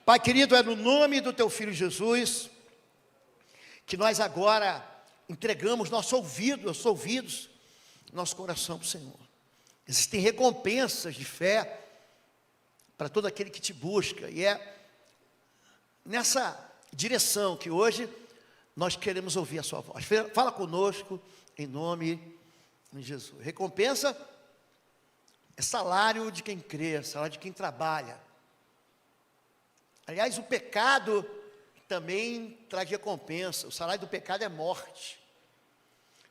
Pai querido, é no nome do Teu Filho Jesus, que nós agora entregamos nossos ouvidos, nosso coração para o Senhor. Existem recompensas de fé para todo aquele que te busca, e é nessa direção que hoje nós queremos ouvir a sua voz. Fala conosco em nome de Jesus. Recompensa é salário de quem crê, salário de quem trabalha. Aliás, o pecado também traz recompensa. O salário do pecado é morte.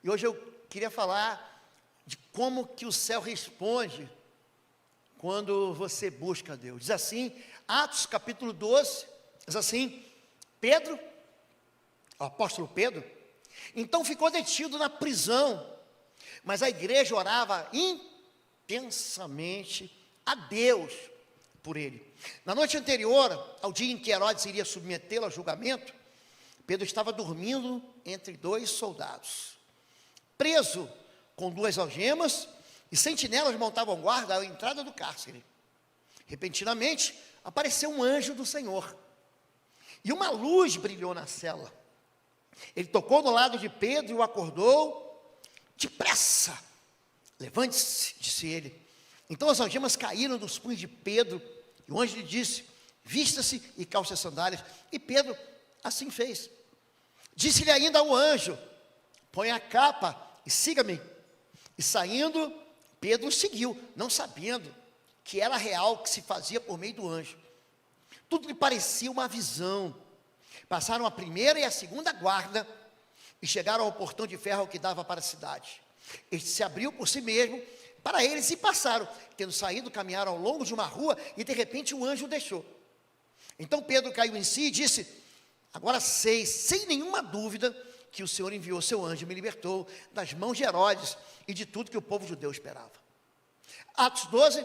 E hoje eu queria falar de como que o céu responde quando você busca a Deus. Diz assim, Atos capítulo 12, diz assim, Pedro, o apóstolo Pedro, então ficou detido na prisão, mas a igreja orava intensamente a Deus por ele. Na noite anterior, ao dia em que Herodes iria submetê-lo a julgamento, Pedro estava dormindo entre dois soldados, preso com duas algemas, e sentinelas montavam guarda à entrada do cárcere. Repentinamente, apareceu um anjo do Senhor, e uma luz brilhou na cela. Ele tocou no lado de Pedro e o acordou. Depressa, levante-se, disse ele. Então as algemas caíram dos punhos de Pedro, e o anjo lhe disse, vista-se e calce as sandálias. E Pedro assim fez. Disse-lhe ainda ao anjo, põe a capa e siga-me. E saindo, Pedro o seguiu, não sabendo que era real o que se fazia por meio do anjo. Tudo lhe parecia uma visão. Passaram a primeira e a segunda guarda e chegaram ao portão de ferro que dava para a cidade. Este se abriu por si mesmo para eles e passaram. Tendo saído, caminharam ao longo de uma rua e de repente o anjo o deixou. Então Pedro caiu em si e disse, agora sei, sem nenhuma dúvida, que o Senhor enviou seu anjo e me libertou das mãos de Herodes e de tudo que o povo judeu esperava. Atos 12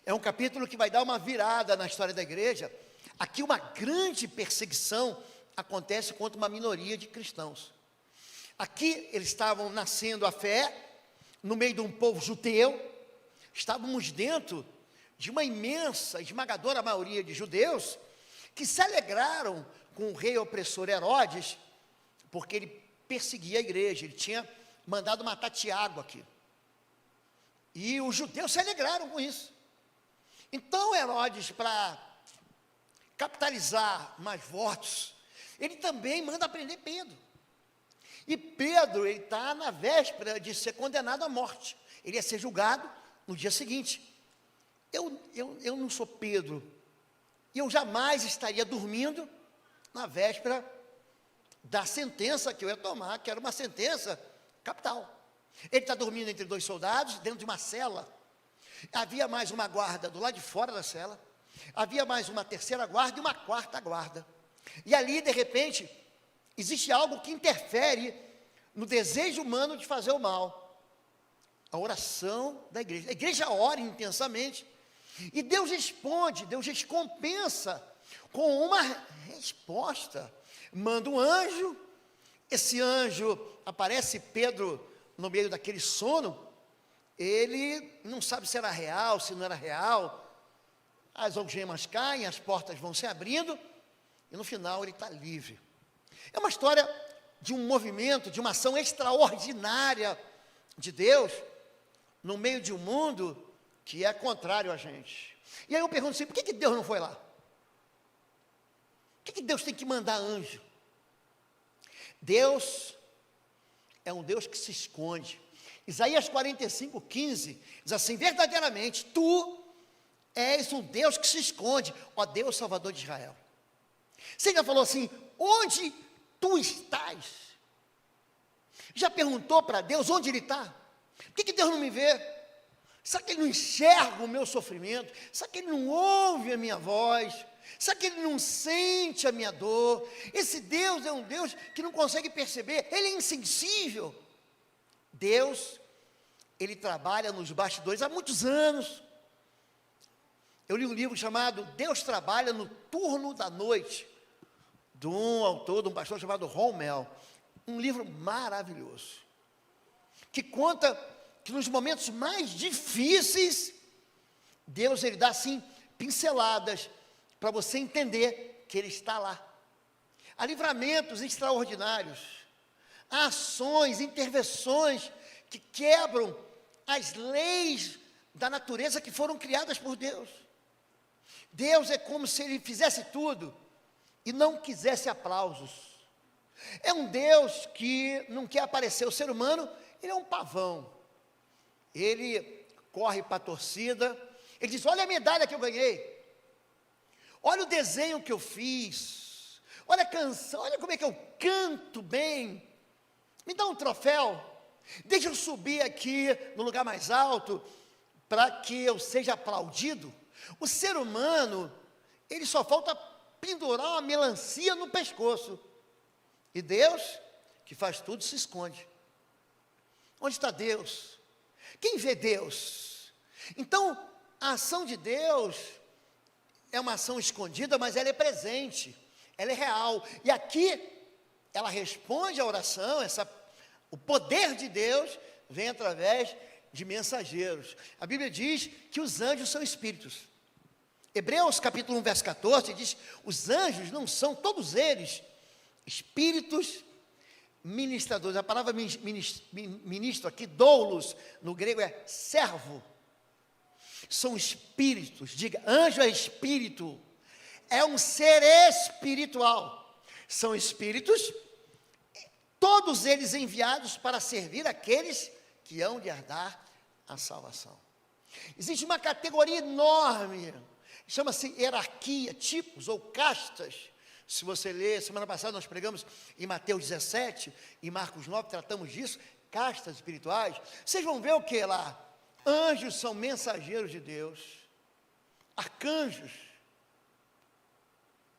é um capítulo que vai dar uma virada na história da igreja. Aqui uma grande perseguição acontece contra uma minoria de cristãos. Aqui eles estavam nascendo a fé, no meio de um povo judeu, estávamos dentro de uma imensa, esmagadora maioria de judeus, que se alegraram com o rei opressor Herodes, porque ele perseguia a igreja, ele tinha mandado matar Tiago aqui. E os judeus se alegraram com isso. Então Herodes, para capitalizar mais votos, ele também manda prender Pedro. E Pedro, ele está na véspera de ser condenado à morte. Ele ia ser julgado no dia seguinte. Eu não sou Pedro, e eu jamais estaria dormindo na véspera da sentença que eu ia tomar, que era uma sentença capital. Ele está dormindo entre dois soldados, dentro de uma cela. Havia mais uma guarda do lado de fora da cela, havia mais uma terceira guarda e uma quarta guarda. E ali, de repente, existe algo que interfere no desejo humano de fazer o mal. A oração da igreja. A igreja ora intensamente, e Deus responde, Deus recompensa com uma resposta. Manda um anjo, esse anjo aparece Pedro no meio daquele sono, ele não sabe se era real, se não era real, as algemas caem, as portas vão se abrindo, e no final ele está livre. É uma história de um movimento, de uma ação extraordinária de Deus, no meio de um mundo que é contrário a gente. E aí eu pergunto assim, por que Deus não foi lá? Por que Deus tem que mandar anjo? Deus é um Deus que se esconde. Isaías 45:15 diz assim, verdadeiramente, tu és um Deus que se esconde, ó Deus Salvador de Israel. Você já falou assim, onde tu estás? Já perguntou para Deus onde Ele está? Por que Deus não me vê? Será que Ele não enxerga o meu sofrimento? Será que Ele não ouve a minha voz? Será que Ele não sente a minha dor? Esse Deus é um Deus que não consegue perceber, Ele é insensível. Deus, Ele trabalha nos bastidores há muitos anos. Eu li um livro chamado Deus Trabalha no Turno da Noite, de um autor, de um pastor chamado Rommel. Um livro maravilhoso, que conta que nos momentos mais difíceis, Deus, Ele dá assim, pinceladas para você entender que Ele está lá. Há livramentos extraordinários, há ações, intervenções que quebram as leis da natureza que foram criadas por Deus. Deus é como se Ele fizesse tudo e não quisesse aplausos. É um Deus que não quer aparecer. O ser humano, ele é um pavão. Ele corre para a torcida, ele diz: olha a medalha que eu ganhei, olha o desenho que eu fiz, olha a canção, olha como é que eu canto bem, me dá um troféu, deixa eu subir aqui no lugar mais alto, para que eu seja aplaudido. O ser humano, ele só falta pendurar uma melancia no pescoço, e Deus, que faz tudo, se esconde. Onde está Deus? Quem vê Deus? Então, a ação de Deus é uma ação escondida, mas ela é presente, ela é real, e aqui, ela responde à oração. O poder de Deus vem através de mensageiros. A Bíblia diz que os anjos são espíritos. Hebreus capítulo 1, verso 14, diz: os anjos não são todos eles espíritos ministradores. A palavra ministro aqui, doulos, no grego é servo. São espíritos. Diga, anjo é espírito, é um ser espiritual. São espíritos, todos eles enviados para servir aqueles que hão de herdar a salvação. Existe uma categoria enorme, chama-se hierarquia, tipos ou castas. Se você ler, semana passada nós pregamos em Mateus 17, em Marcos 9, tratamos disso, castas espirituais. Vocês vão ver o que lá? Anjos são mensageiros de Deus, arcanjos,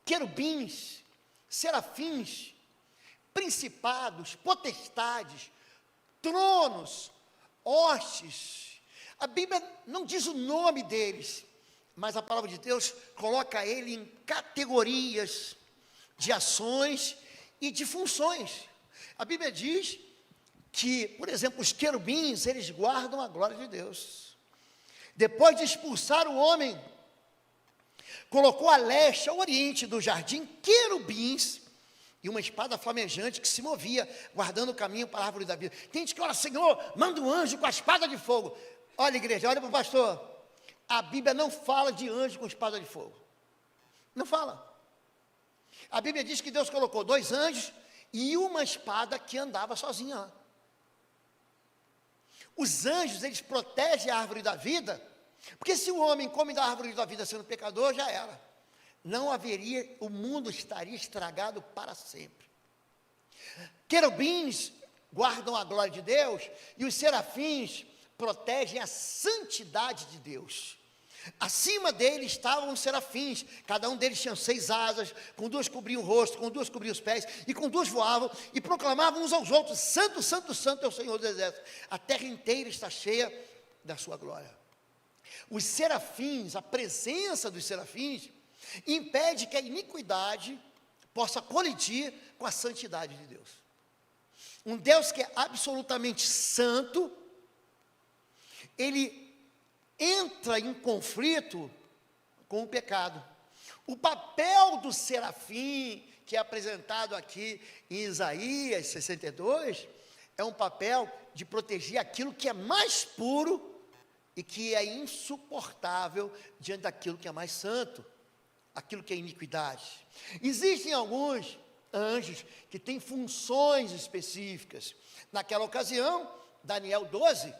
querubins, serafins, principados, potestades, tronos, hostes. A Bíblia não diz o nome deles, mas a palavra de Deus coloca ele em categorias de ações e de funções. A Bíblia diz que, por exemplo, os querubins, eles guardam a glória de Deus. Depois de expulsar o homem, colocou a leste, ao oriente do jardim, querubins e uma espada flamejante que se movia, guardando o caminho para a árvore da vida. Tem gente que ora: Senhor, manda um anjo com a espada de fogo. Olha, igreja, olha para o pastor. A Bíblia não fala de anjo com espada de fogo. Não fala. A Bíblia diz que Deus colocou 2 anjos e uma espada que andava sozinha lá. Os anjos, eles protegem a árvore da vida, porque se o homem come da árvore da vida sendo pecador, já era. Não haveria, o mundo estaria estragado para sempre. Querubins guardam a glória de Deus e os serafins protegem a santidade de Deus. Acima deles estavam os serafins, cada um deles tinha 6 asas, com 2 cobriam o rosto, com 2 cobriam os pés, e com 2 voavam, e proclamavam uns aos outros: Santo, Santo, Santo é o Senhor dos exércitos, a terra inteira está cheia da sua glória. Os serafins, a presença dos serafins, impede que a iniquidade possa colidir com a santidade de Deus. Um Deus que é absolutamente santo, ele entra em conflito com o pecado. O papel do serafim, que é apresentado aqui em Isaías 62, é um papel de proteger aquilo que é mais puro e que é insuportável diante daquilo que é mais santo, aquilo que é iniquidade. Existem alguns anjos que têm funções específicas. Naquela ocasião, Daniel 12,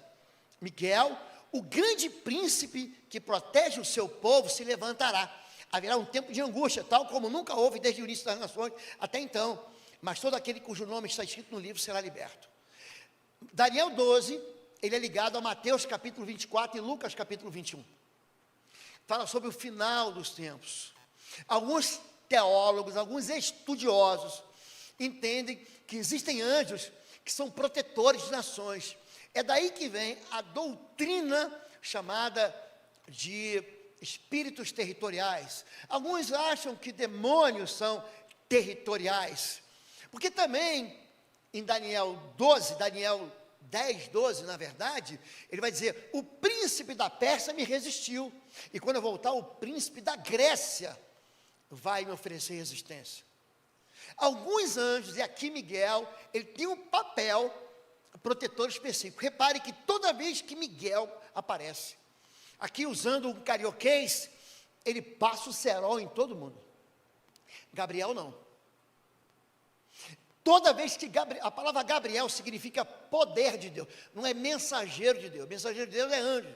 Miguel, o grande príncipe que protege o seu povo, se levantará. Haverá um tempo de angústia, tal como nunca houve desde o início das nações até então, mas todo aquele cujo nome está escrito no livro será liberto. Daniel 12, ele é ligado a Mateus capítulo 24 e Lucas capítulo 21. Fala sobre o final dos tempos. Alguns teólogos, alguns estudiosos entendem que existem anjos que são protetores de nações. É daí que vem a doutrina chamada de espíritos territoriais. Alguns acham que demônios são territoriais, porque também em Daniel 12, Daniel 10, 12, na verdade, ele vai dizer: o príncipe da Pérsia me resistiu, e quando eu voltar, o príncipe da Grécia vai me oferecer resistência. Alguns anjos, e aqui Miguel, ele tem um papel protetor específico. Repare que toda vez que Miguel aparece, aqui usando um carioquês, ele passa o cerol em todo mundo. Gabriel não. Toda vez que a palavra Gabriel significa poder de Deus, não é mensageiro de Deus. Mensageiro de Deus é anjo.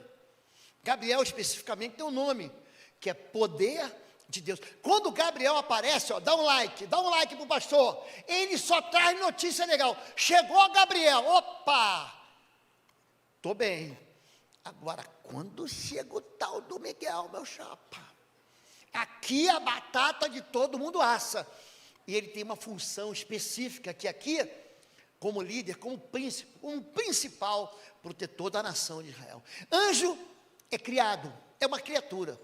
Gabriel especificamente tem um nome, que é poder de Deus. Quando Gabriel aparece, ó, dá um like para o pastor. Ele só traz notícia legal. Chegou Gabriel, opa, estou bem. Agora, quando chega o tal do Miguel, meu chapa, aqui a batata de todo mundo assa. E ele tem uma função específica, que aqui, como líder, como príncipe, como principal protetor da nação de Israel. Anjo é criado, é uma criatura.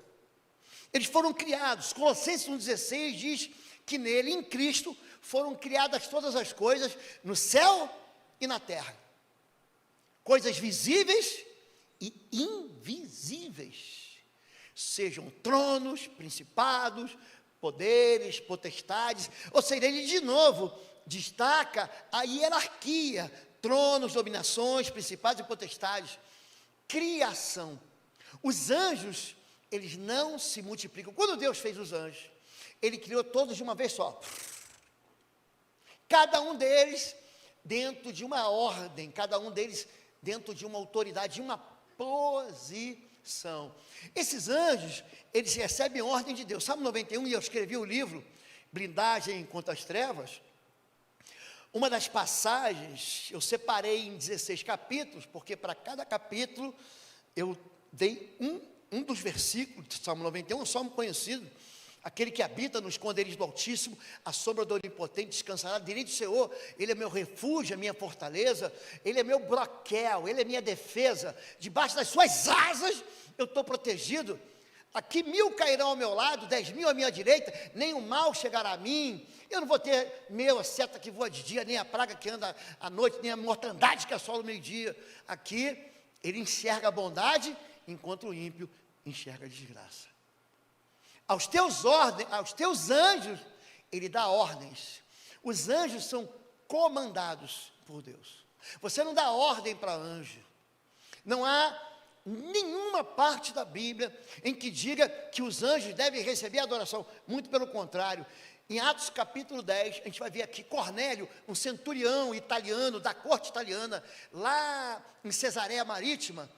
Eles foram criados. Colossenses 1,16 diz que nele, em Cristo, foram criadas todas as coisas no céu e na terra. Coisas visíveis e invisíveis. Sejam tronos, principados, poderes, potestades. Ou seja, ele de novo destaca a hierarquia, tronos, dominações, principados e potestades. Criação. Os anjos, eles não se multiplicam. Quando Deus fez os anjos, Ele criou todos de uma vez só. Cada um deles dentro de uma ordem, cada um deles dentro de uma autoridade, de uma posição. Esses anjos, eles recebem ordem de Deus. Salmo 91, e eu escrevi o livro, Blindagem contra as Trevas. Uma das passagens, eu separei em 16 capítulos, porque para cada capítulo eu dei um dos versículos de Salmo 91, um salmo conhecido. Aquele que habita no esconderijo do Altíssimo, a sombra do Onipotente descansará. Direi do Senhor, Ele é meu refúgio, a minha fortaleza, Ele é meu broquel, Ele é minha defesa. Debaixo das suas asas eu estou protegido. Aqui 1000 cairão ao meu lado, 10.000 à minha direita, nem o mal chegará a mim. Eu não vou ter a seta que voa de dia, nem a praga que anda à noite, nem a mortandade que assola o meio-dia. Aqui Ele enxerga a bondade, enquanto o ímpio enxerga a desgraça. Aos teus anjos, Ele dá ordens. Os anjos são comandados por Deus. Você não dá ordem para anjo. Não há nenhuma parte da Bíblia em que diga que os anjos devem receber adoração. Muito pelo contrário. Em Atos capítulo 10, a gente vai ver aqui Cornélio, um centurião italiano, da corte italiana, lá em Cesareia Marítima.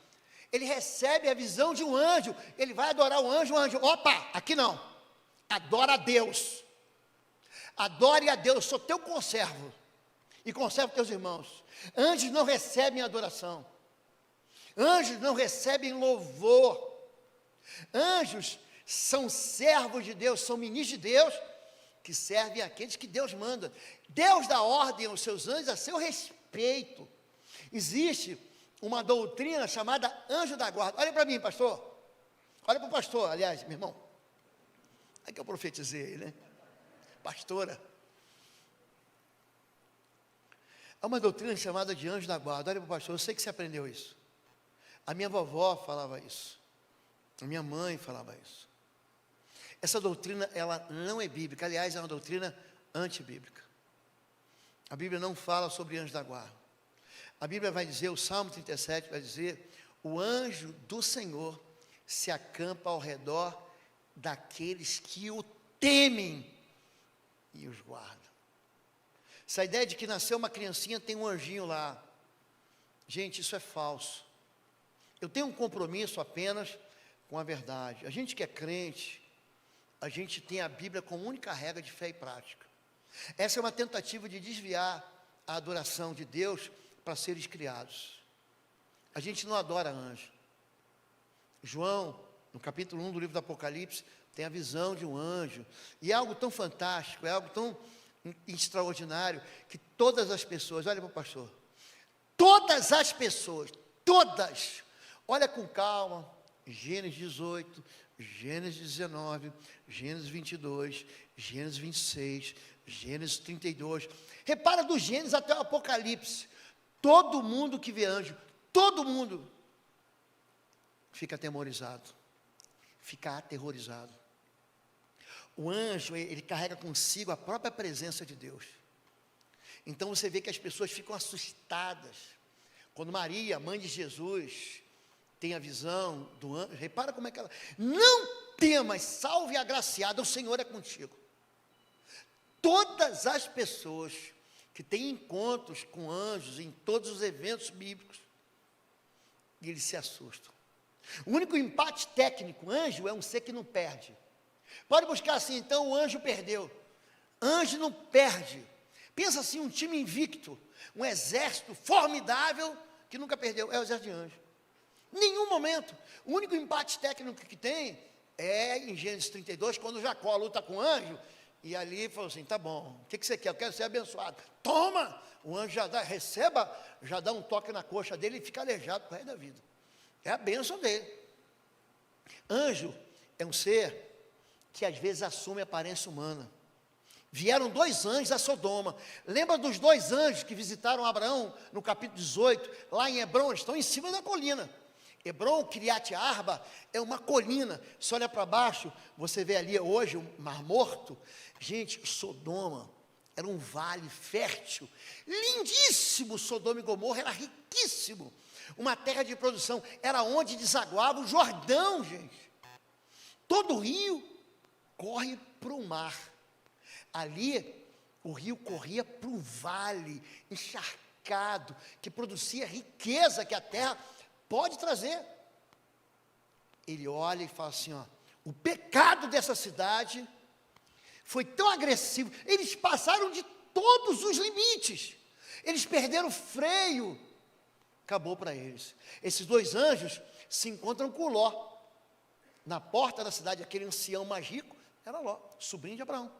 Ele recebe a visão de um anjo, ele vai adorar o anjo, opa, aqui não, adora a Deus, adore a Deus, eu sou teu conservo, e conservo teus irmãos. Anjos não recebem adoração, anjos não recebem louvor, anjos são servos de Deus, são ministros de Deus, que servem àqueles que Deus manda. Deus dá ordem aos seus anjos a seu respeito. Existe uma doutrina chamada anjo da guarda. Olha para mim, pastor. Olha para o pastor, aliás, meu irmão. É que eu profetizei, né? Pastora. Há uma doutrina chamada de anjo da guarda. Olha para o pastor, eu sei que você aprendeu isso. A minha vovó falava isso. A minha mãe falava isso. Essa doutrina, ela não é bíblica. Aliás, é uma doutrina antibíblica. A Bíblia não fala sobre anjo da guarda. A Bíblia vai dizer, o Salmo 37 vai dizer, o anjo do Senhor se acampa ao redor daqueles que o temem e os guarda. Essa ideia de que nasceu uma criancinha, tem um anjinho lá. Gente, isso é falso. Eu tenho um compromisso apenas com a verdade. A gente que é crente, a gente tem a Bíblia como única regra de fé e prática. Essa é uma tentativa de desviar a adoração de Deus para seres criados. A gente não adora anjo. João, no capítulo 1 do livro do Apocalipse, tem a visão de um anjo. E é algo tão fantástico, é algo tão extraordinário, que todas as pessoas, olha para o pastor, todas as pessoas, todas, olha com calma, Gênesis 18, Gênesis 19, Gênesis 22, Gênesis 26, Gênesis 32, repara do Gênesis até o Apocalipse, todo mundo que vê anjo, todo mundo fica atemorizado, fica aterrorizado. O anjo, ele carrega consigo a própria presença de Deus. Então você vê que as pessoas ficam assustadas. Quando Maria, mãe de Jesus, tem a visão do anjo, repara como é que ela... Não temas, salve agraciada, o Senhor é contigo. Todas as pessoas que têm encontros com anjos em todos os eventos bíblicos, eles se assustam. O único empate técnico, anjo é um ser que não perde. Pode buscar assim, então o anjo perdeu. Anjo não perde. Pensa assim, um time invicto, um exército formidável que nunca perdeu, é o exército de anjo. Nenhum momento. O único empate técnico que tem é em Gênesis 32, quando Jacó luta com o anjo, e ali falou assim, tá bom, o que você quer? Eu quero ser abençoado. Toma! O anjo já dá, receba, já dá um toque na coxa dele e fica aleijado pro resto da vida. É a bênção dele. Anjo é um ser que às vezes assume a aparência humana. Vieram 2 anjos a Sodoma. Lembra dos 2 anjos que visitaram Abraão no capítulo 18, lá em Hebrom? Eles estão em cima da colina. Hebrom, Kiriat Arba, é uma colina. Se olha para baixo, você vê ali hoje o Mar Morto. Gente, Sodoma era um vale fértil, lindíssimo. Sodoma e Gomorra era riquíssimo, uma terra de produção. Era onde desaguava o Jordão, gente. Todo o rio corre para o mar. Ali, o rio corria para um vale encharcado, que produzia riqueza que a terra pode trazer. Ele olha e fala assim, ó, o pecado dessa cidade foi tão agressivo, eles passaram de todos os limites, eles perderam o freio, acabou para eles. Esses 2 anjos se encontram com Ló, na porta da cidade. Aquele ancião mais rico era Ló, sobrinho de Abraão.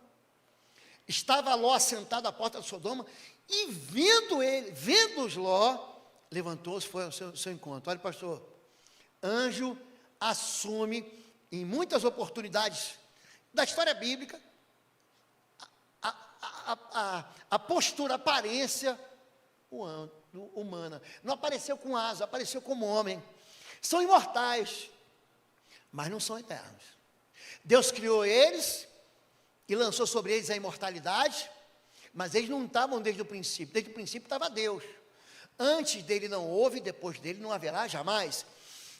Estava Ló sentado à porta de Sodoma, e vendo-os Ló, levantou-se e foi ao seu encontro. Olha, pastor, anjo assume, em muitas oportunidades da história bíblica, a postura, a aparência humana. Não apareceu com asa, apareceu como homem. São imortais, mas não são eternos. Deus criou eles e lançou sobre eles a imortalidade, mas eles não estavam desde o princípio. Desde o princípio estava Deus. Antes dele não houve, depois dele não haverá jamais.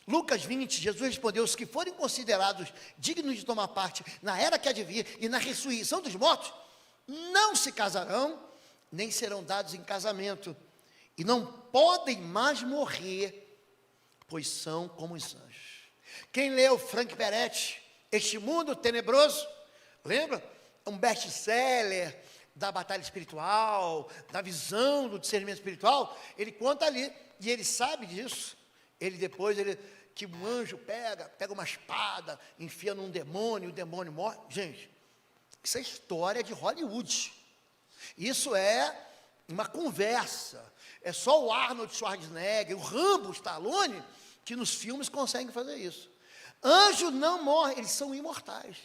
Lucas 20, Jesus respondeu: os que forem considerados dignos de tomar parte na era que há de vir e na ressurreição dos mortos, não se casarão, nem serão dados em casamento, e não podem mais morrer, pois são como os anjos. Quem leu Frank Peretti, Este Mundo Tenebroso, lembra? É um best-seller da batalha espiritual, da visão do discernimento espiritual. Ele conta ali, e ele sabe disso. Que um anjo pega uma espada, enfia num demônio, o demônio morre. Gente, isso é história de Hollywood. Isso é uma conversa. É só o Arnold Schwarzenegger, o Rambo, o Stallone, que nos filmes conseguem fazer isso. Anjos não morrem, eles são imortais.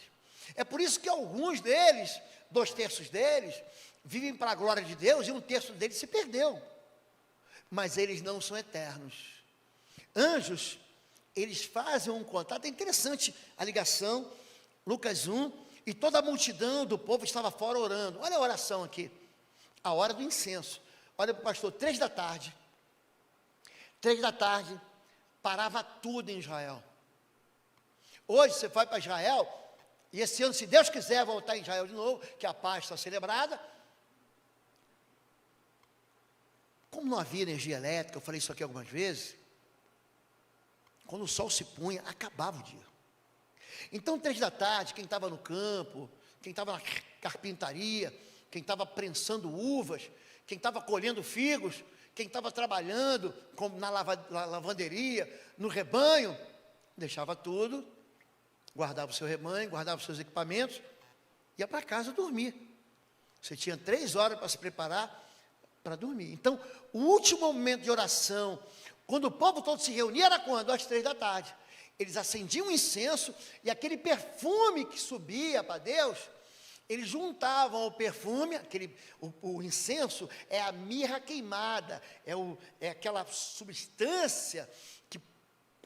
É por isso que alguns deles, 2/3 deles, vivem para a glória de Deus, e 1/3 deles se perdeu. Mas eles não são eternos. Anjos, eles fazem um contato. É interessante a ligação, Lucas 1, e toda a multidão do povo estava fora orando. Olha a oração aqui, a hora do incenso. Olha para o pastor, 3 da tarde. 3 da tarde, parava tudo em Israel. Hoje você vai para Israel, e esse ano, se Deus quiser voltar em Israel de novo, que a paz está celebrada. Como não havia energia elétrica, eu falei isso aqui algumas vezes, quando o sol se punha, acabava o dia. Então, 3 da tarde, quem estava no campo, quem estava na carpintaria, quem estava prensando uvas, quem estava colhendo figos, quem estava trabalhando na lavanderia, no rebanho, deixava tudo, guardava o seu rebanho, guardava os seus equipamentos, ia para casa dormir. Você tinha 3 horas para se preparar para dormir. Então, o último momento de oração, quando o povo todo se reunia, era quando? Às 3 da tarde. Eles acendiam um incenso, e aquele perfume que subia para Deus, eles juntavam o perfume, o incenso é a mirra queimada, é aquela substância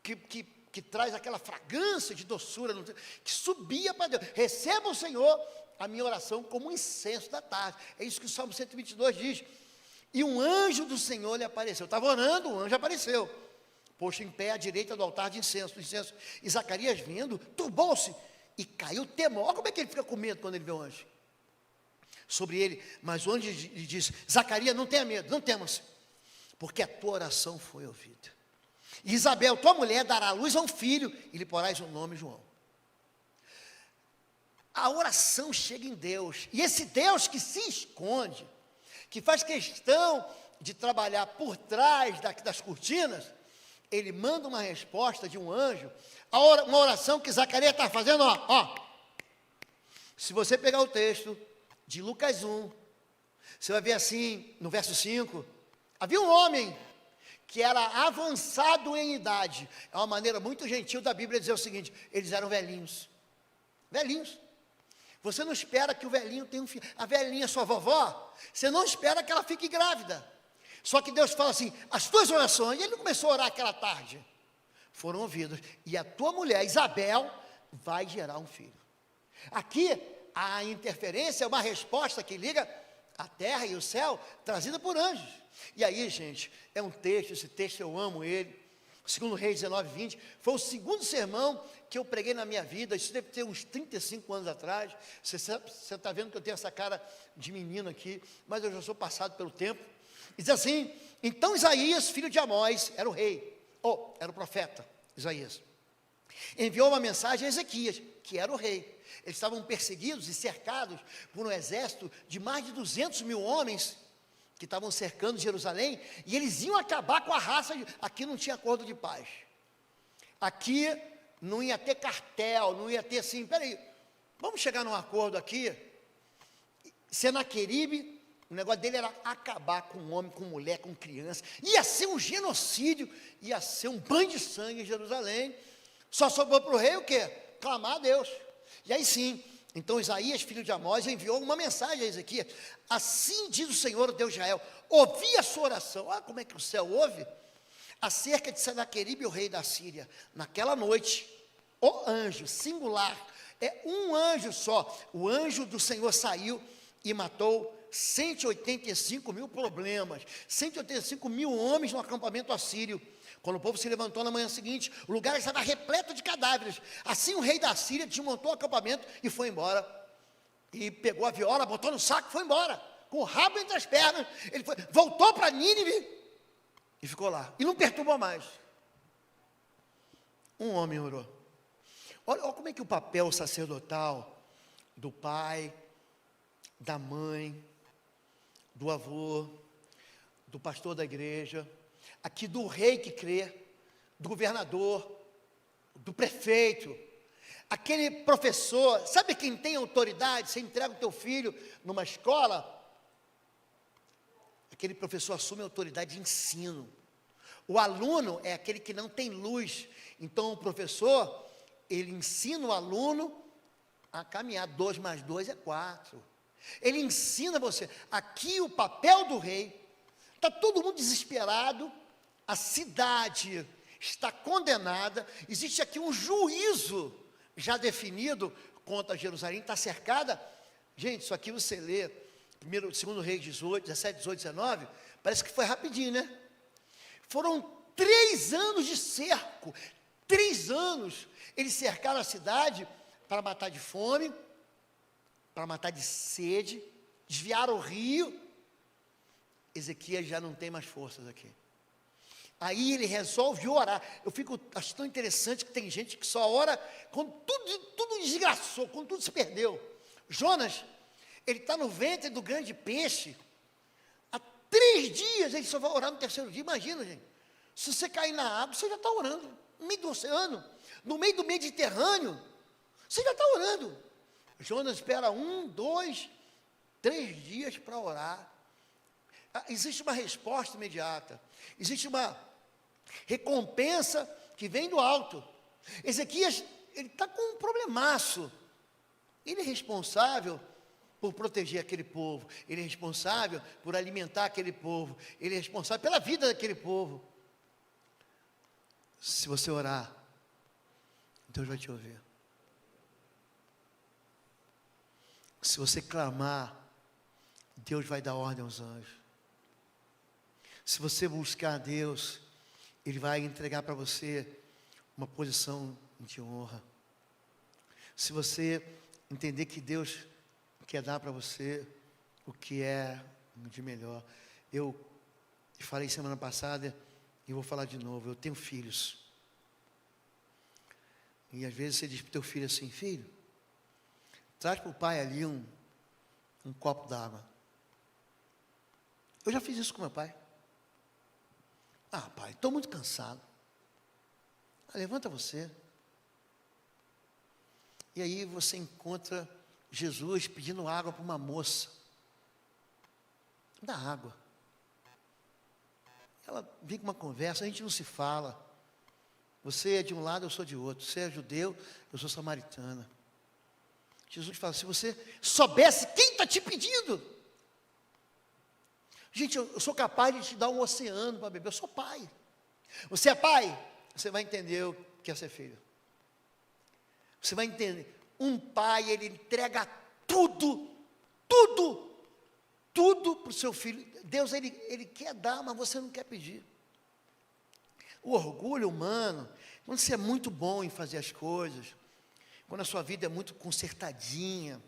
que que traz aquela fragrância de doçura, que subia para Deus. Receba o Senhor a minha oração como um incenso da tarde. É isso que o Salmo 122 diz. E um anjo do Senhor lhe apareceu. Eu estava orando, um anjo apareceu, posto em pé à direita do altar de incenso, do incenso. E Zacarias vendo, turbou-se e caiu temor. Olha como é que ele fica com medo quando ele vê o anjo sobre ele. Mas o anjo lhe disse: Zacarias, não tenha medo, não temas, porque a tua oração foi ouvida. E Isabel, tua mulher, dará à luz a um filho, e lhe porás o nome João. A oração chega em Deus, e esse Deus que se esconde, que faz questão de trabalhar por trás das cortinas, ele manda uma resposta de um anjo, uma oração que Zacarias está fazendo, ó. Se você pegar o texto de Lucas 1, você vai ver assim, no verso 5, havia um homem que era avançado em idade. É uma maneira muito gentil da Bíblia dizer o seguinte: eles eram velhinhos. Velhinhos. Você não espera que o velhinho tenha um filho. A velhinha, sua vovó, você não espera que ela fique grávida. Só que Deus fala assim: as tuas orações, e ele não começou a orar aquela tarde, foram ouvidas. E a tua mulher, Isabel, vai gerar um filho. Aqui, a interferência é uma resposta que liga a terra e o céu, trazida por anjos. E aí, gente, é um texto, esse texto eu amo ele. 2 Reis 19, 20, foi o segundo sermão que eu preguei na minha vida. Isso deve ter uns 35 anos atrás. Você está vendo que eu tenho essa cara de menino aqui, mas eu já sou passado pelo tempo. E diz assim: então Isaías, filho de Amós, era o rei, era o profeta Isaías, enviou uma mensagem a Ezequias, que era o rei. Eles estavam perseguidos e cercados por um exército de mais de 200 mil homens, que estavam cercando Jerusalém, e eles iam acabar com a raça. Aqui não tinha acordo de paz, aqui não ia ter cartel, não ia ter assim, peraí, vamos chegar num acordo aqui. Senaqueribe, o negócio dele era acabar com homem, com mulher, com criança, ia ser um genocídio, ia ser um banho de sangue em Jerusalém. Só sobrou para o rei o quê? Clamar a Deus. E aí sim, então Isaías, filho de Amós, enviou uma mensagem a Ezequias: assim diz o Senhor, o Deus de Israel, ouvi a sua oração. Olha como é que o céu ouve, acerca de Senaqueribe, o rei da Síria. Naquela noite, o anjo, singular, é um anjo só, o anjo do Senhor saiu e matou 185 mil problemas, 185 mil homens no acampamento assírio. Quando o povo se levantou na manhã seguinte, o lugar estava repleto de cadáveres. Assim o rei da Síria desmontou o acampamento e foi embora. E pegou a viola, botou no saco e foi embora, com o rabo entre as pernas. Ele voltou para Nínive e ficou lá. E não perturbou mais. Um homem orou. Olha como é que o papel sacerdotal do pai, da mãe, do avô, do pastor da igreja, aqui do rei que crê, do governador, do prefeito, aquele professor. Sabe quem tem autoridade? Você entrega o teu filho numa escola, aquele professor assume a autoridade de ensino. O aluno é aquele que não tem luz. Então o professor, ele ensina o aluno a caminhar. 2 mais 2 é 4. Ele ensina você. Aqui o papel do rei. Está todo mundo desesperado, a cidade está condenada, existe aqui um juízo já definido contra Jerusalém, está cercada. Gente, isso aqui você lê, 2 Reis 18, 17, 18, 19, parece que foi rapidinho, né? Foram 3 anos de cerco, 3 anos, eles cercaram a cidade para matar de fome, para matar de sede, desviaram o rio. Ezequias já não tem mais forças aqui. Aí ele resolve orar. Acho tão interessante que tem gente que só ora quando tudo desgraçou, quando tudo se perdeu. Jonas, ele está no ventre do grande peixe, há 3 dias, ele só vai orar no 3º dia. Imagina, gente, se você cair na água, você já está orando, no meio do oceano, no meio do Mediterrâneo, você já está orando. Jonas espera 1, 2, 3 dias para orar. Existe uma resposta imediata, existe uma recompensa que vem do alto. Ezequias, ele está com um problemaço. Ele é responsável por proteger aquele povo, ele é responsável por alimentar aquele povo, ele é responsável pela vida daquele povo. Se você orar, Deus vai te ouvir. Se você clamar, Deus vai dar ordem aos anjos. Se você buscar a Deus, Ele vai entregar para você uma posição de honra. Se você entender que Deus quer dar para você o que é de melhor. Eu falei semana passada e vou falar de novo. Eu tenho filhos. E às vezes você diz para o teu filho assim: filho, traz para o pai ali um copo d'água. Eu já fiz isso com meu pai. Ah, pai, estou muito cansado. Levanta você. E aí você encontra Jesus pedindo água para uma moça. Dá água. Ela vem com uma conversa, a gente não se fala. Você é de um lado, eu sou de outro. Você é judeu, eu sou samaritana. Jesus fala: se você soubesse quem está te pedindo. Gente, eu sou capaz de te dar um oceano para beber. Eu sou pai. Você é pai? Você vai entender o que é ser filho. Você vai entender. Um pai, ele entrega tudo para o seu filho. Deus, ele quer dar, mas você não quer pedir. O orgulho humano, quando você é muito bom em fazer as coisas, quando a sua vida é muito consertadinha,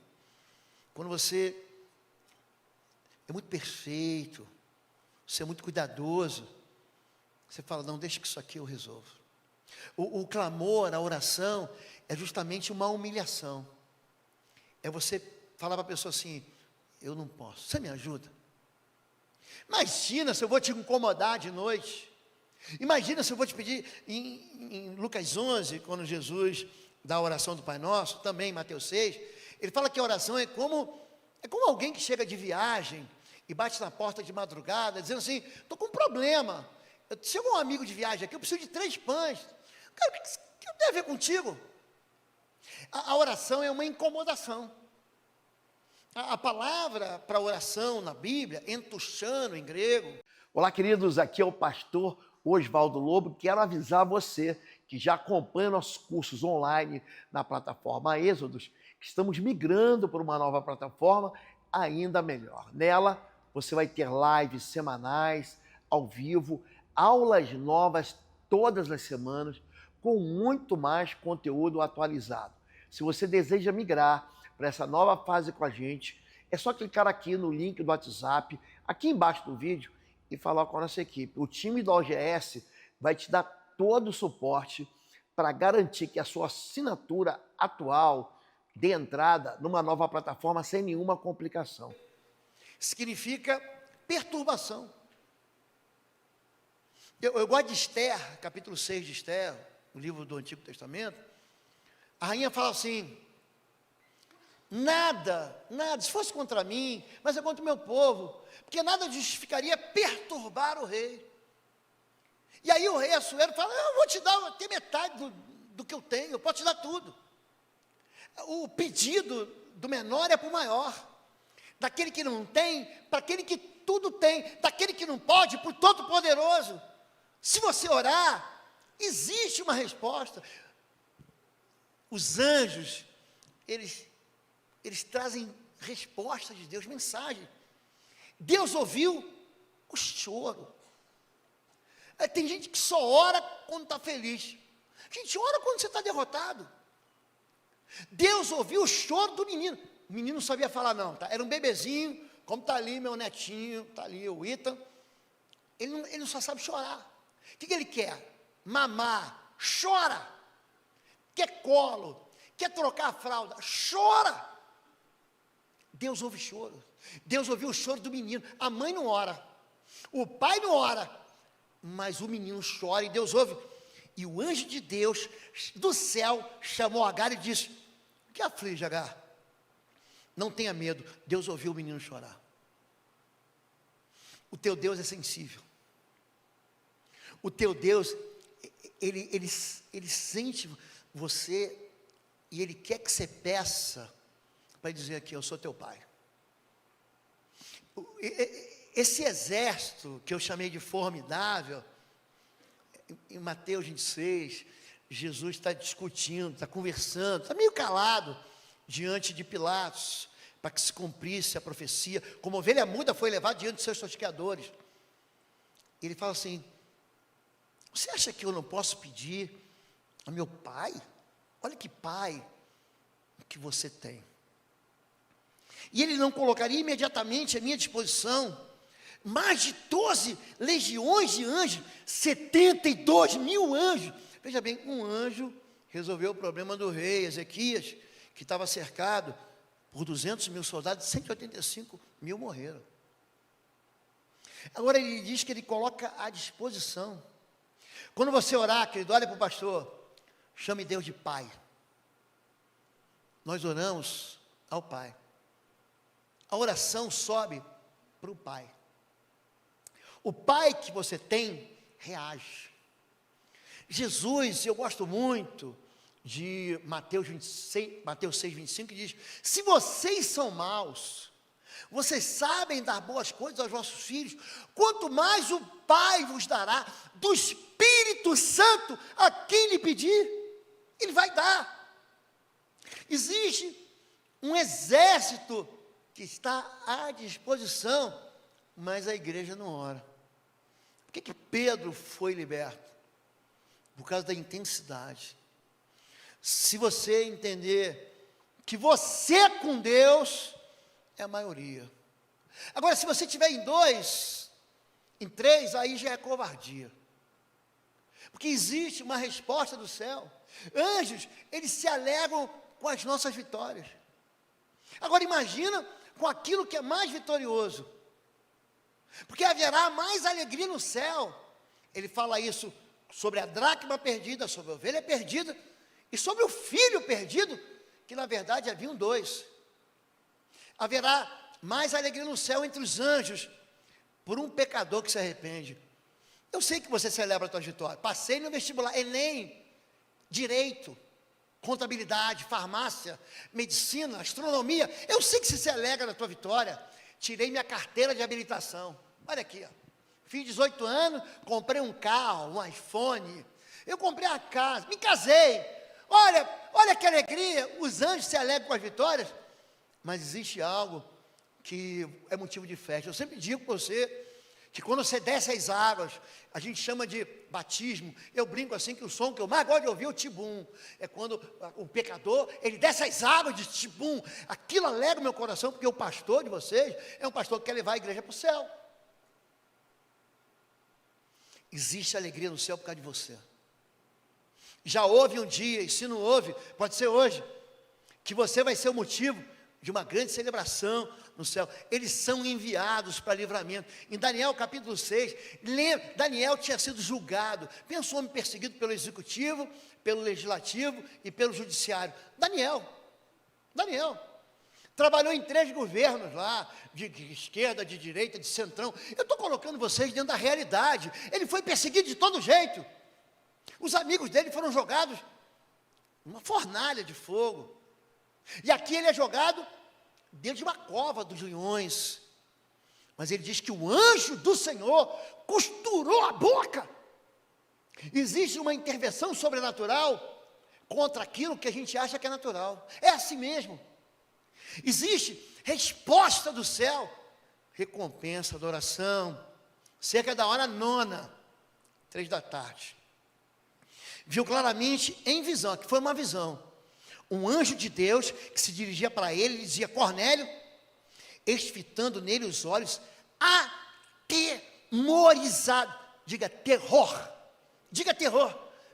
quando você é muito perfeito, você é muito cuidadoso, você fala: não, deixa que isso aqui eu resolvo. O clamor, a oração, é justamente uma humilhação. É você falar para a pessoa assim: eu não posso, você me ajuda? Imagina se eu vou te incomodar de noite. Imagina se eu vou te pedir, em Lucas 11, quando Jesus dá a oração do Pai Nosso, também em Mateus 6, ele fala que a oração é como alguém que chega de viagem e bate na porta de madrugada, dizendo assim: estou com um problema, chegou um amigo de viagem aqui, eu preciso de 3 pães. Cara, o que tem a ver contigo? A oração é uma incomodação. A palavra para oração na Bíblia, entuchano em grego. Olá, queridos, aqui é o pastor Oswaldo Lobo. Quero avisar você que já acompanha nossos cursos online na plataforma Êxodos, que estamos migrando para uma nova plataforma ainda melhor. Nela, você vai ter lives semanais, ao vivo, aulas novas todas as semanas, com muito mais conteúdo atualizado. Se você deseja migrar para essa nova fase com a gente, é só clicar aqui no link do WhatsApp, aqui embaixo do vídeo, e falar com a nossa equipe. O time da OGS vai te dar todo o suporte para garantir que a sua assinatura atual dê entrada numa nova plataforma sem nenhuma complicação. Significa perturbação. Eu gosto de Esther, capítulo 6 de Esther, o livro do Antigo Testamento. A rainha fala assim: nada, se fosse contra mim, mas é contra o meu povo, porque nada justificaria perturbar o rei. E aí o rei Assuero fala: eu vou te dar até metade do que eu tenho, eu posso te dar tudo. O pedido do menor é para o maior, daquele que não tem, para aquele que tudo tem, daquele que não pode, para o Todo-Poderoso. Se você orar, existe uma resposta. Os anjos, eles trazem respostas de Deus, mensagem. Deus ouviu o choro. Tem gente que só ora quando está feliz. Gente, ora quando você está derrotado. Deus ouviu o choro do menino. O menino não sabia falar não, tá? Era um bebezinho, como está ali meu netinho, está ali o Ita. Ele só sabe chorar. O que ele quer? Mamar. Chora. Quer colo. Quer trocar a fralda. Chora. Deus ouve choro. Deus ouviu o choro do menino. A mãe não ora. O pai não ora. Mas o menino chora e Deus ouve. E o anjo de Deus do céu chamou Agar e disse: o que aflige, Agar? Não tenha medo. Deus ouviu o menino chorar. O teu Deus é sensível. O teu Deus, ele sente você e Ele quer que você peça para dizer aqui: eu sou teu pai. Esse exército que eu chamei de formidável, em Mateus 26, Jesus está discutindo, está conversando, está meio calado diante de Pilatos, para que se cumprisse a profecia. Como ovelha muda foi levado diante dos seus tosqueadores. Ele fala assim: você acha que eu não posso pedir a meu pai? Olha que pai que você tem. E ele não colocaria imediatamente à minha disposição mais de 12 legiões de anjos, 72 mil anjos. Veja bem, um anjo resolveu o problema do rei Ezequias, que estava cercado por 200 mil soldados, 185 mil morreram. Agora ele diz que ele coloca à disposição. Quando você orar, querido, olha para o pastor, chame Deus de Pai. Nós oramos ao Pai. A oração sobe para o Pai. O Pai que você tem, reage. Jesus, eu gosto muito de Mateus 6, 25, que diz: se vocês são maus, vocês sabem dar boas coisas aos vossos filhos, quanto mais o Pai vos dará do Espírito Santo a quem lhe pedir, Ele vai dar. Existe um exército que está à disposição, mas a igreja não ora. Por que Pedro foi liberto? Por causa da intensidade. Se você entender que você é com Deus, é a maioria. Agora, se você estiver em 2, em 3, aí já é covardia. Porque existe uma resposta do céu. Anjos, eles se alegram com as nossas vitórias. Agora imagina com aquilo que é mais vitorioso. Porque haverá mais alegria no céu. Ele fala isso sobre a dracma perdida, sobre a ovelha perdida e sobre o filho perdido, que na verdade haviam 2. Haverá mais alegria no céu entre os anjos por um pecador que se arrepende. Eu sei que você celebra a tua vitória. Passei no vestibular, Enem, Direito, Contabilidade, Farmácia, Medicina, Astronomia. Eu sei que você se alegra na tua vitória. Tirei minha carteira de habilitação. Olha aqui, ó. Fiz 18 anos, comprei um carro, um iPhone. Eu comprei a casa, me casei. Olha que alegria. Os anjos se alegram com as vitórias. Mas existe algo que é motivo de festa. Eu sempre digo para você que quando você desce as águas, a gente chama de batismo. Eu brinco assim que o som que eu mais gosto de ouvir é o tibum. É quando o pecador, ele desce as águas de tibum. Aquilo alegra o meu coração, porque o pastor de vocês é um pastor que quer levar a igreja para o céu. Existe alegria no céu por causa de você. Já houve um dia, e se não houve, pode ser hoje, que você vai ser o motivo de uma grande celebração no céu. Eles são enviados para livramento. Em Daniel capítulo 6, Daniel tinha sido julgado. Pensa um homem perseguido pelo executivo, pelo legislativo e pelo judiciário. Daniel trabalhou em 3 governos lá, de esquerda, de direita, de centrão. Eu estou colocando vocês dentro da realidade. Ele foi perseguido de todo jeito. Os amigos dele foram jogados numa fornalha de fogo. E aqui ele é jogado dentro de uma cova dos leões. Mas ele diz que o anjo do Senhor costurou a boca. Existe uma intervenção sobrenatural contra aquilo que a gente acha que é natural. É assim mesmo. Existe resposta do céu, recompensa, adoração, cerca da hora 9, 3 da tarde. Viu claramente em visão, que foi uma visão, um anjo de Deus que se dirigia para ele e dizia: Cornélio, esfitando nele os olhos, atemorizado. Diga terror,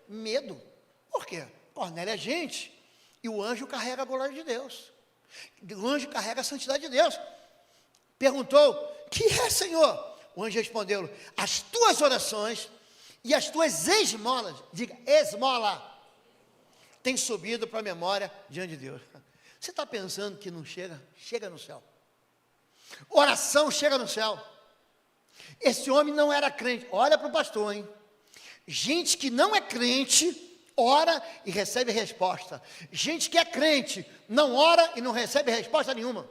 medo. Por quê? Cornélio é gente, e o anjo carrega a glória de Deus. O anjo carrega a santidade de Deus. Perguntou: que é, Senhor? O anjo respondeu: as tuas orações e as tuas esmolas, diga esmola, tem subido para a memória diante de Deus. Você está pensando que não chega? Chega no céu. Oração chega no céu. Esse homem não era crente. Olha para o pastor, hein? Gente que não é crente ora e recebe resposta. Gente que é crente não ora e não recebe resposta nenhuma.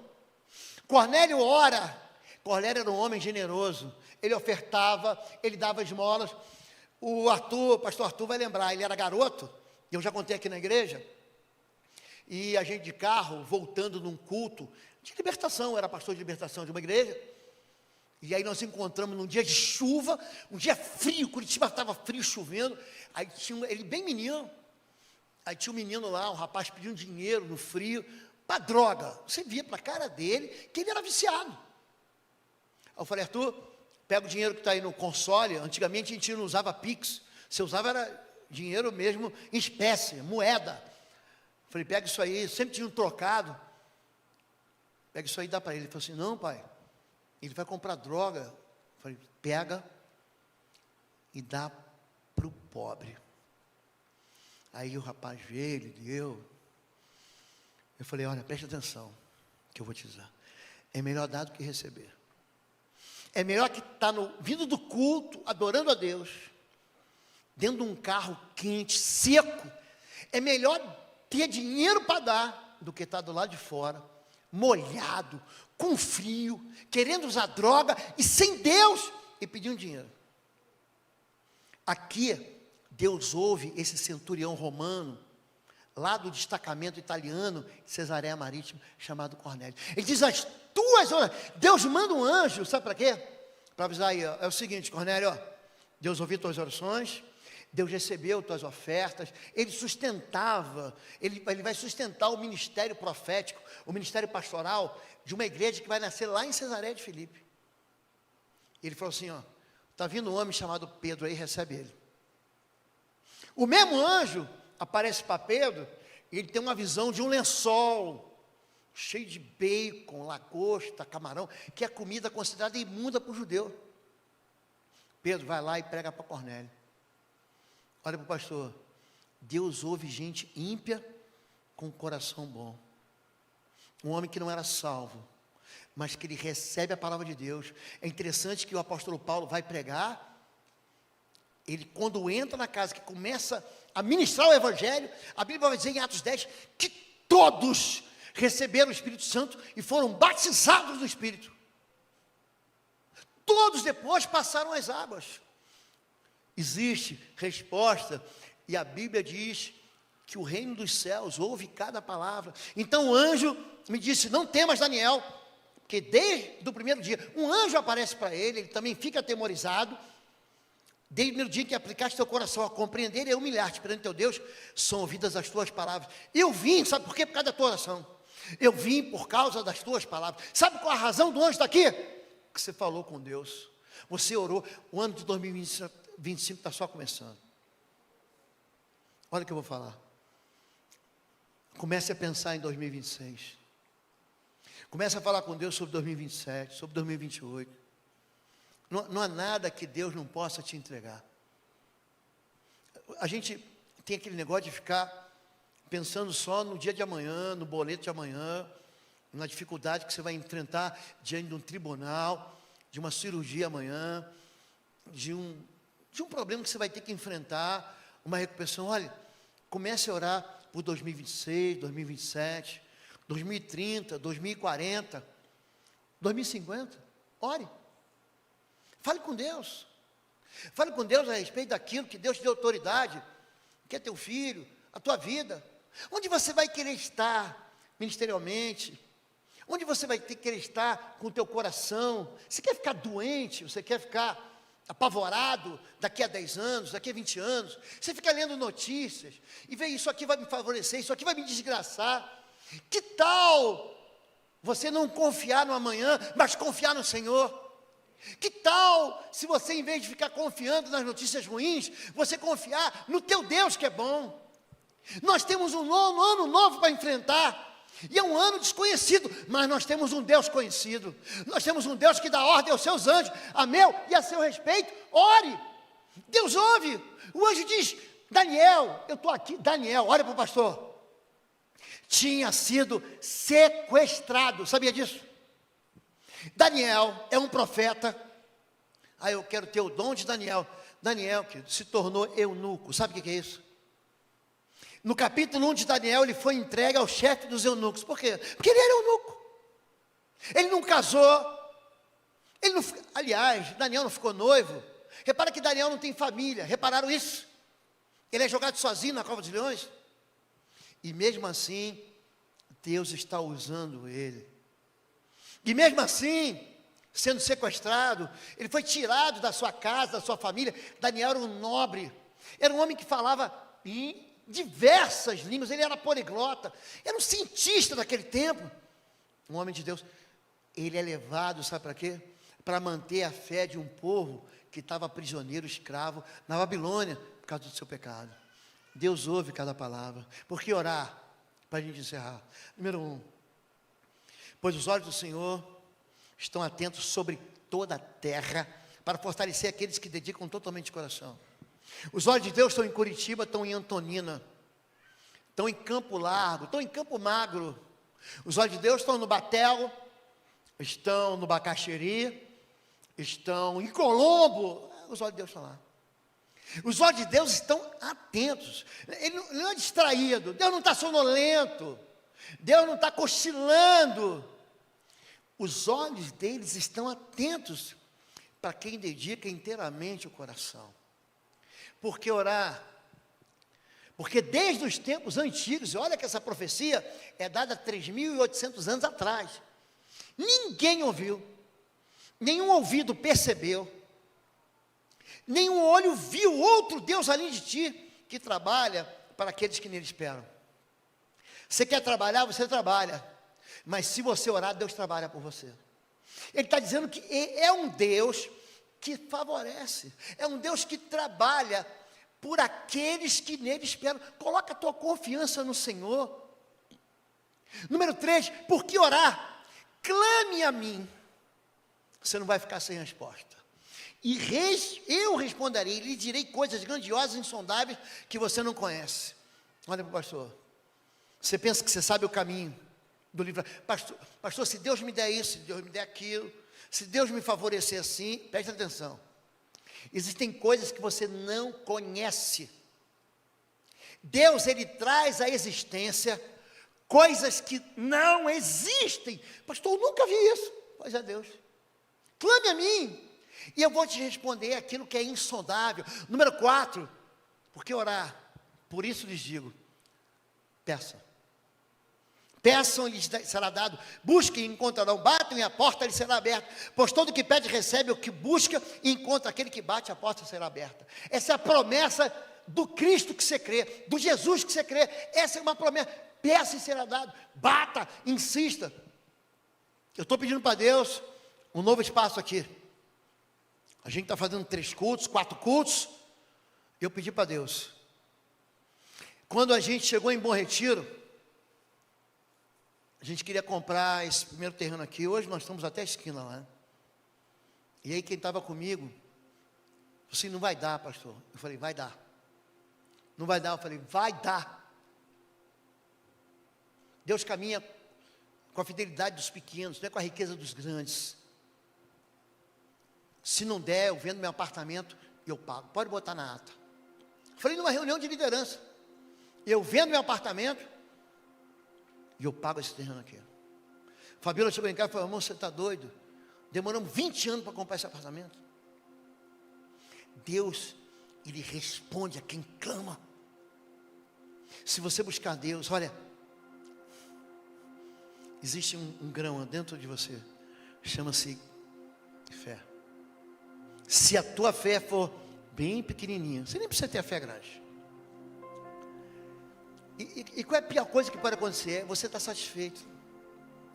Cornélio ora. Cornélio era um homem generoso. Ele ofertava, ele dava esmolas. O pastor Arthur vai lembrar, ele era garoto Eu já contei aqui na igreja, e a gente de carro, voltando num culto de libertação, eu era pastor de libertação de uma igreja, e aí nós encontramos num dia de chuva, um dia frio, Curitiba estava frio, chovendo, aí tinha ele bem menino, aí tinha um menino lá, um rapaz pedindo dinheiro no frio, para droga, você via para a cara dele, que ele era viciado. Aí eu falei, Arthur, pega o dinheiro que está aí no console, antigamente a gente não usava Pix, você usava era dinheiro mesmo em espécie, moeda. Eu falei, pega isso aí, sempre tinha um trocado, pega isso aí e dá para ele. Ele falou assim, não pai, ele vai comprar droga. Eu falei, pega e dá para o pobre. Aí o rapaz veio, ele deu. Eu falei, olha, preste atenção, que eu vou te dizer. É melhor dar do que receber. É melhor que estar vindo do culto, adorando a Deus, dentro de um carro quente, seco. É melhor ter dinheiro para dar, do que estar do lado de fora, molhado, com frio, querendo usar droga, e sem Deus, e pedindo dinheiro. Aqui, Deus ouve esse centurião romano, lá do destacamento italiano, de Cesareia Marítima, chamado Cornélio. Ele diz, as tuas orações, Deus manda um anjo, sabe para quê? Para avisar aí, ó, é o seguinte, Cornélio, ó, Deus ouviu tuas orações, Deus recebeu tuas ofertas, Ele sustentava, Ele vai sustentar o ministério profético, o ministério pastoral, de uma igreja que vai nascer lá em Cesareia de Filipe. Ele falou assim, ó, está vindo um homem chamado Pedro aí, recebe ele. O mesmo anjo aparece para Pedro, e ele tem uma visão de um lençol, cheio de bacon, lagosta, camarão, que é comida considerada imunda para o judeu. Pedro vai lá e prega para Cornélio. Olha para o pastor, Deus ouve gente ímpia com coração bom. Um homem que não era salvo, mas que ele recebe a palavra de Deus. É interessante que o apóstolo Paulo vai pregar, ele quando entra na casa, que começa a ministrar o evangelho, a Bíblia vai dizer em Atos 10, que todos receberam o Espírito Santo e foram batizados no Espírito. Todos depois passaram as águas. Existe resposta, e a Bíblia diz que o reino dos céus ouve cada palavra. Então o anjo me disse, não temas Daniel, porque desde o primeiro dia, um anjo aparece para ele, ele também fica atemorizado. Desde o primeiro dia que aplicaste teu coração a compreender e a humilhar-te perante teu Deus, são ouvidas as tuas palavras. Eu vim, sabe por quê? Por causa da tua oração. Eu vim por causa das tuas palavras. Sabe qual a razão do anjo estar aqui? Que você falou com Deus. Você orou. O ano de 2025 está só começando. Olha o que eu vou falar. Comece a pensar em 2026. Comece a falar com Deus sobre 2027, sobre 2028. Não há nada que Deus não possa te entregar. A gente tem aquele negócio de ficar pensando só no dia de amanhã, no boleto de amanhã, na dificuldade que você vai enfrentar diante de um tribunal, de uma cirurgia amanhã, de um problema que você vai ter que enfrentar, uma recuperação. Olha, comece a orar por 2026, 2027, 2030, 2040, 2050. Ore. Fale com Deus. Fale com Deus a respeito daquilo que Deus te deu autoridade, que é teu filho, a tua vida. Onde você vai querer estar ministerialmente? Onde você vai querer estar com o teu coração? Você quer ficar doente? Você quer ficar apavorado daqui a 10 anos, daqui a 20 anos? Você fica lendo notícias e vê isso aqui vai me favorecer, isso aqui vai me desgraçar. Que tal você não confiar no amanhã, mas confiar no Senhor? Que tal se você, em vez de ficar confiando nas notícias ruins, você confiar no teu Deus que é bom? Nós temos um ano novo para enfrentar, e é um ano desconhecido, mas nós temos um Deus conhecido. Nós temos um Deus que dá ordem aos seus anjos, a meu e a seu respeito. Ore, Deus ouve. O anjo diz, Daniel, eu estou aqui. Daniel, olha para o pastor, tinha sido sequestrado, sabia disso? Daniel é um profeta. Eu quero ter o dom de Daniel. Daniel, que se tornou eunuco. Sabe o que é isso? No capítulo 1 de Daniel, ele foi entregue ao chefe dos eunucos. Por quê? Porque ele era eunuco. Ele não casou. Aliás, Daniel não ficou noivo. Repara que Daniel não tem família. Repararam isso? Ele é jogado sozinho na cova dos leões. E mesmo assim, Deus está usando ele. E mesmo assim, sendo sequestrado, ele foi tirado da sua casa, da sua família. Daniel era um nobre, era um homem que falava em diversas línguas, ele era poliglota, era um cientista daquele tempo. Um homem de Deus. Ele é levado, sabe para quê? Para manter a fé de um povo que estava prisioneiro, escravo, na Babilônia, por causa do seu pecado. Deus ouve cada palavra. Por que orar? Para a gente encerrar. Número 1. Pois os olhos do Senhor estão atentos sobre toda a terra, para fortalecer aqueles que dedicam totalmente de coração. Os olhos de Deus estão em Curitiba, estão em Antonina, estão em Campo Largo, estão em Campo Magro. Os olhos de Deus estão no Batel, estão no Bacaxeri, estão em Colombo. Os olhos de Deus estão lá. Os olhos de Deus estão atentos. Ele não é distraído. Deus não está sonolento. Deus não está cochilando. Os olhos deles estão atentos para quem dedica inteiramente o coração. Por que orar? Porque desde os tempos antigos, e olha que essa profecia é dada 3.800 anos atrás, ninguém ouviu, nenhum ouvido percebeu, nenhum olho viu outro Deus além de ti, que trabalha para aqueles que nele esperam. Você quer trabalhar, você trabalha, mas se você orar, Deus trabalha por você. Ele está dizendo que é um Deus que favorece, é um Deus que trabalha por aqueles que nele esperam. Coloca a tua confiança no Senhor. Número 3, por que orar? Clame a mim, você não vai ficar sem resposta. E eu responderei, lhe direi coisas grandiosas e insondáveis que você não conhece. Olha para o pastor. Você pensa que você sabe o caminho do livro. Pastor, se Deus me der isso, se Deus me der aquilo, se Deus me favorecer assim, preste atenção. Existem coisas que você não conhece. Deus, Ele traz à existência coisas que não existem. Pastor, eu nunca vi isso. Pois é, Deus. Clame a mim, e eu vou te responder aquilo que é insondável. Número 4, por que orar? Por isso lhes digo, peçam. Peçam e lhes será dado, busquem e encontrarão, batem e a porta lhes será aberta, pois todo que pede recebe, o que busca e encontra, aquele que bate, a porta será aberta. Essa é a promessa do Cristo que você crê, do Jesus que você crê. Essa é uma promessa. Peça e será dado, bata, insista. Eu estou pedindo para Deus um novo espaço aqui. A gente está fazendo 3 cultos, 4 cultos. Eu pedi para Deus. Quando a gente chegou em Bom Retiro, a gente queria comprar esse primeiro terreno aqui. Hoje nós estamos até a esquina lá. E aí quem estava comigo, falou assim, não vai dar, pastor. Eu falei, vai dar. Não vai dar, eu falei, vai dar. Deus caminha com a fidelidade dos pequenos, não é com a riqueza dos grandes. Se não der, eu vendo meu apartamento, eu pago. Pode botar na ata. Falei numa reunião de liderança. Eu vendo meu apartamento, e eu pago esse terreno aqui. Fabíola chegou em casa e falou, irmão, você está doido? Demoramos 20 anos para comprar esse apartamento. Deus, Ele responde a quem clama. Se você buscar Deus, olha, existe um grão dentro de você, chama-se fé. Se a tua fé for bem pequenininha, você nem precisa ter a fé grande. E qual é a pior coisa que pode acontecer? É você estar satisfeito.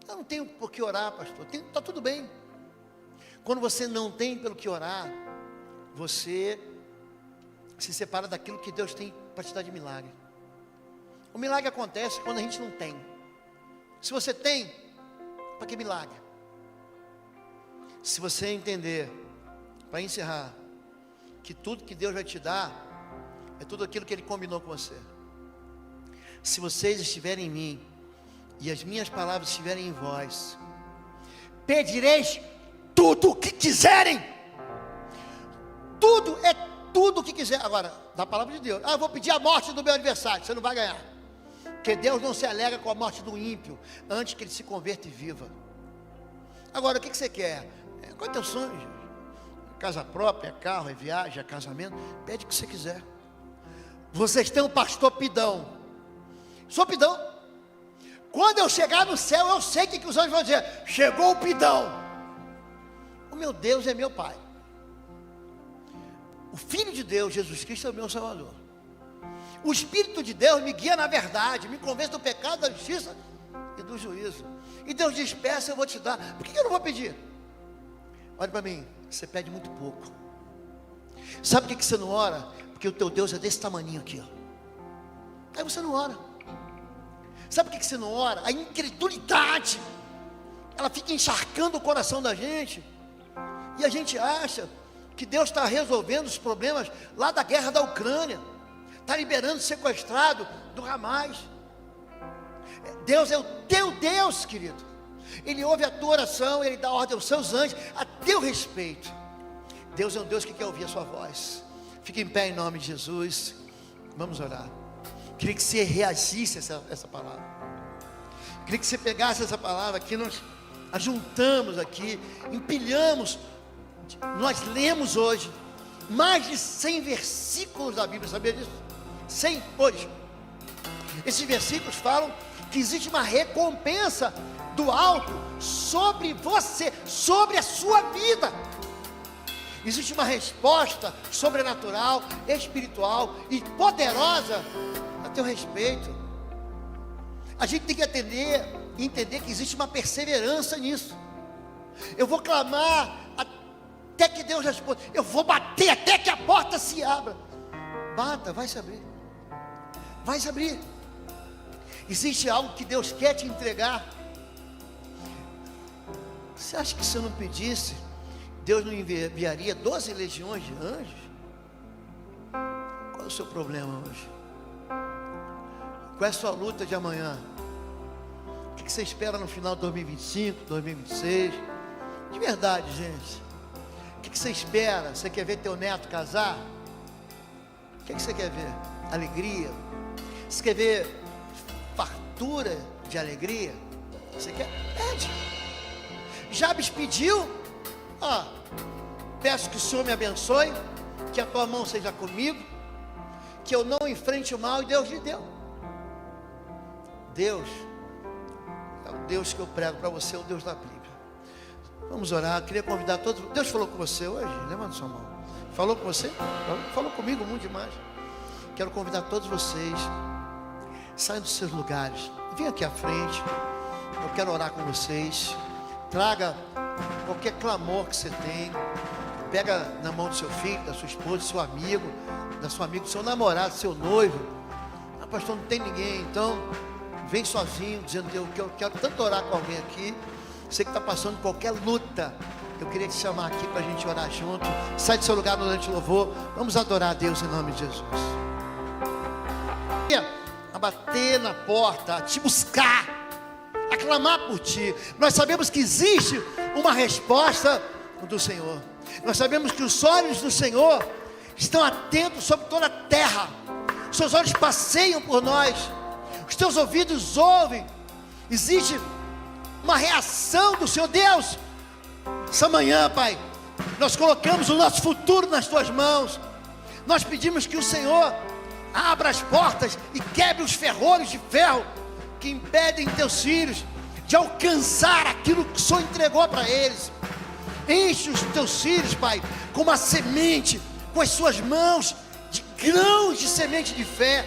Eu não tenho por que orar, pastor. Está tudo bem. Quando você não tem pelo que orar, você se separa daquilo que Deus tem para te dar de milagre. O milagre acontece quando a gente não tem. Se você tem, para que milagre? Se você entender, para encerrar, que tudo que Deus vai te dar é tudo aquilo que Ele combinou com você. Se vocês estiverem em mim e as minhas palavras estiverem em vós, pedireis tudo o que quiserem. Tudo é tudo o que quiser. Agora, da palavra de Deus, eu vou pedir a morte do meu adversário, você não vai ganhar. Porque Deus não se alegra com a morte do ímpio, antes que ele se converta e viva. Agora, o que você quer? Qual é o teu sonho? Casa própria, carro, viagem, casamento? Pede o que você quiser. Vocês têm o pastor Pidão. Sou Pidão. Quando eu chegar no céu, eu sei que os anjos vão dizer: chegou o Pidão. O meu Deus é meu Pai. O Filho de Deus, Jesus Cristo, é o meu Salvador. O Espírito de Deus me guia na verdade, me convence do pecado, da justiça e do juízo. E Deus diz: peça, eu vou te dar. Por que eu não vou pedir? Olha para mim, você pede muito pouco. Sabe por que você não ora? Porque o teu Deus é desse tamaninho aqui, ó. Aí você não ora. Sabe por que você não ora? A incredulidade, ela fica encharcando o coração da gente. E a gente acha que Deus está resolvendo os problemas lá da guerra da Ucrânia, está liberando o sequestrado do Hamas. Deus é o teu Deus, querido. Ele ouve a tua oração, Ele dá ordem aos seus anjos a teu respeito. Deus é um Deus que quer ouvir a sua voz. Fique em pé em nome de Jesus. Vamos orar. Queria que você reagisse a essa palavra. Queria que você pegasse essa palavra que nós ajuntamos aqui, empilhamos. Nós lemos hoje mais de 100 versículos da Bíblia, sabia disso? 100 hoje. Esses versículos falam que existe uma recompensa do alto sobre você, sobre a sua vida. Existe uma resposta sobrenatural, espiritual e poderosa a teu respeito. A gente tem que entender que existe uma perseverança nisso. Eu vou clamar até que Deus responda. Eu vou bater até que a porta se abra. Bata, vai se abrir. Vai se abrir. Existe algo que Deus quer te entregar. Você acha que se eu não pedisse, Deus não enviaria 12 legiões de anjos? Qual é o seu problema hoje? Qual é a sua luta de amanhã? O que você espera no final de 2025, 2026? De verdade, gente. O que você espera? Você quer ver teu neto casar? O que você quer ver? Alegria? Você quer ver fartura de alegria? Você quer? Pede. Jabes pediu: peço que o Senhor me abençoe, que a tua mão seja comigo, que eu não enfrente o mal, e Deus lhe deu. Deus é o Deus que eu prego para você, é o Deus da Bíblia. Vamos orar. Eu queria convidar todos. Deus falou com você hoje? Levanta sua mão. Falou com você? Falou comigo muito demais. Quero convidar todos vocês. Saiam dos seus lugares, venha aqui à frente. Eu quero orar com vocês. Traga qualquer clamor que você tem. Pega na mão do seu filho, da sua esposa, do seu amigo, da sua amiga, do seu namorado, do seu noivo. Pastor, não tem ninguém, então vem sozinho, dizendo: eu quero tanto orar com alguém aqui. Você que está passando qualquer luta, eu queria te chamar aqui para a gente orar junto. Sai do seu lugar durante o louvor. Vamos adorar a Deus em nome de Jesus. A bater na porta, a te buscar, a clamar por ti. Nós sabemos que existe uma resposta do Senhor. Nós sabemos que os olhos do Senhor estão atentos sobre toda a terra. Os seus olhos passeiam por nós, os teus ouvidos ouvem. Existe uma reação do Senhor. Deus, essa manhã, Pai, nós colocamos o nosso futuro nas tuas mãos. Nós pedimos que o Senhor abra as portas e quebre os ferrolhos de ferro que impedem teus filhos de alcançar aquilo que o Senhor entregou para eles. Enche os teus filhos, Pai, com uma semente, com as suas mãos de grãos de semente de fé.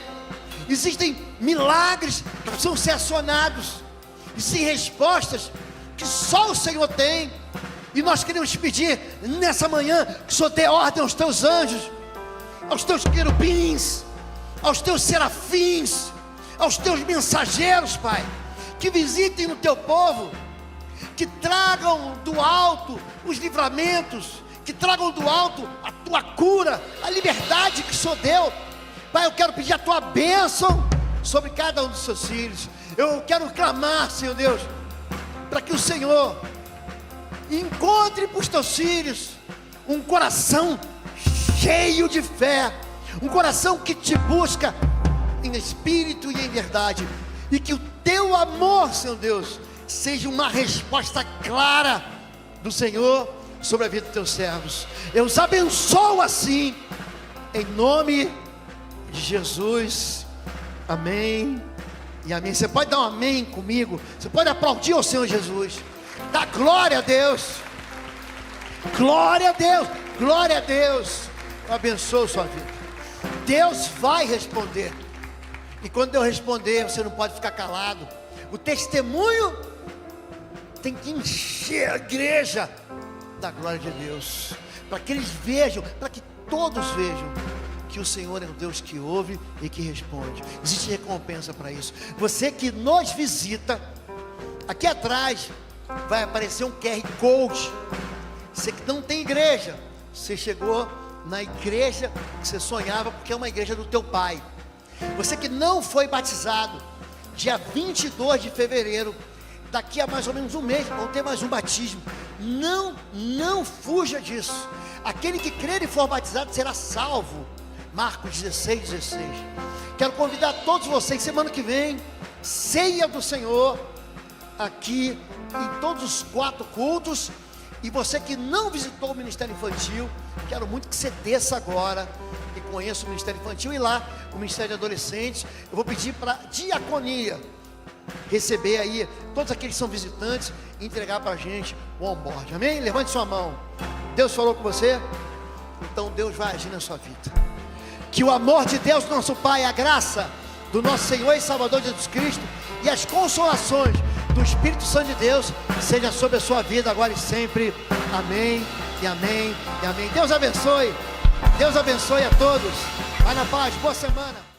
Existem milagres que precisam ser acionados, existem respostas que só o Senhor tem. E nós queremos te pedir nessa manhã que o Senhor dê ordem aos teus anjos, aos teus querubins, aos teus serafins, aos teus mensageiros, Pai, que visitem no teu povo, que tragam do alto os livramentos, que tragam do alto a tua cura, a liberdade que o Senhor deu. Pai, eu quero pedir a tua bênção sobre cada um dos seus filhos. Eu quero clamar, Senhor Deus, para que o Senhor encontre para os teus filhos um coração cheio de fé, um coração que te busca em espírito e em verdade, e que o teu amor, Senhor Deus, seja uma resposta clara do Senhor sobre a vida dos teus servos. Eu os abençoo assim, em nome de Jesus. Amém e amém. Você pode dar um amém comigo? Você pode aplaudir ao Senhor Jesus. Dá glória a Deus. Glória a Deus. Glória a Deus. Eu abençoo sua vida. Deus vai responder. E quando Deus responder, você não pode ficar calado. O testemunho tem que encher a igreja da glória de Deus, para que eles vejam, para que todos vejam que o Senhor é um Deus que ouve e que responde. Existe recompensa para isso. Você que nos visita, aqui atrás vai aparecer um QR Code. Você que não tem igreja, você chegou na igreja que você sonhava, porque é uma igreja do teu pai. Você que não foi batizado, dia 22 de fevereiro, daqui a mais ou menos um mês, vão ter mais um batismo. Não fuja disso. Aquele que crer e for batizado será salvo. Marcos 16:16. Quero convidar todos vocês, semana que vem, ceia do Senhor, aqui em todos os 4 cultos. E você que não visitou o Ministério Infantil, quero muito que você desça agora e conheça o Ministério Infantil. E lá, o Ministério de Adolescentes, eu vou pedir para a diaconia receber aí todos aqueles que são visitantes e entregar para a gente o onboard. Amém? Levante sua mão. Deus falou com você? Então Deus vai agir na sua vida. Que o amor de Deus, nosso Pai, a graça do nosso Senhor e Salvador Jesus Cristo e as consolações do Espírito Santo de Deus seja sobre a sua vida agora e sempre. Amém e amém e amém. Deus abençoe. Deus abençoe a todos. Vai na paz. Boa semana.